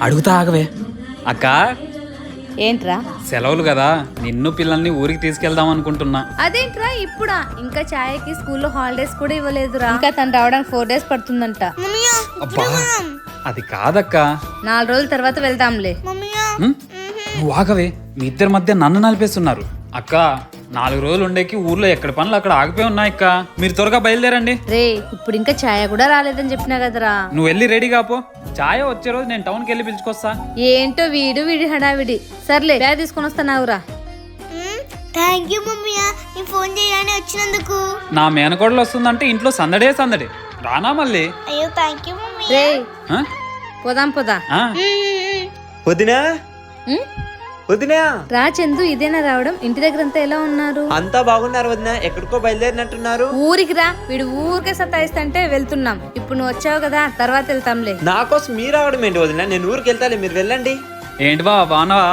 అడుగుతా ఆగవే అక్క. ఏంట్రా? సెలవులు కదా, నిన్ను పిల్లల్ని ఊరికి తీసుకెళ్దాం అనుకుంటున్నా. అదేంట్రా ఇప్పుడా? ఇంకా ఛాయకి స్కూల్లో హాలిడేస్ కూడా ఇవ్వలేదురా. ఇంకా తను రావడానికి 4 days పడుతుందంట. అబ్బా అది కాదక్క. 4 రోజుల తర్వాత వెళ్దాంలే. నువ్వు ఆగవే, మీ ఇద్దరి మధ్య నన్ను నలిపేస్తున్నారు. అక్క 4 రోజులు ఉండేకి ఊర్లో ఎక్కడ పనులు అక్కడ ఆగిపోయి ఉన్నాయి అక్క. మీరు త్వరగా బయలుదేరండి. రే ఇప్పుడు ఇంకా ఛాయ కూడా రాలేదని చెప్పినా కదరా. నువ్వు వెళ్ళి రెడీ కాపో. ఛాయ వచ్చే రోజు నేను టౌన్కి వెళ్ళి పిలుచుకొస్తా. ఏంటో వీడి హడావిడి. సర్లే బ్యాగ్ తీసుకొని వస్తానావురా. థ్యాంక్ యూ మమ్మీ, నీ ఫోన్ చేయడానికి వచ్చినందుకు. నా మేనకోడలు వస్తుందంటే ఇంట్లో సందడే సందడి. రానా మళ్ళీ? అయ్యో థ్యాంక్ యూ మమ్మీ. రే ఆ? పోదాం పోదా. ఆ? వదినా వదినా రా చందు, ఇదేనా రావడం? ఇంటి దగ్గర అంతా ఎలా ఉన్నారు? అంతా బాగున్నారు వదినా. ఎక్కడికో బయలుదేరినట్టున్నారు. ఊరికి రా. వీడు ఊరికే సతాయిస్తంటే వెళ్తున్నాం. ఇప్పుడు నువ్వు వచ్చావు కదా, తర్వాత వెళ్తాంలే. నా కోసం మీరు రావడం ఏంటి వదినా? నేను ఊరికి వెళ్తాలే, మీరు వెళ్ళండి. ఏంటి బా బాగున్నావా?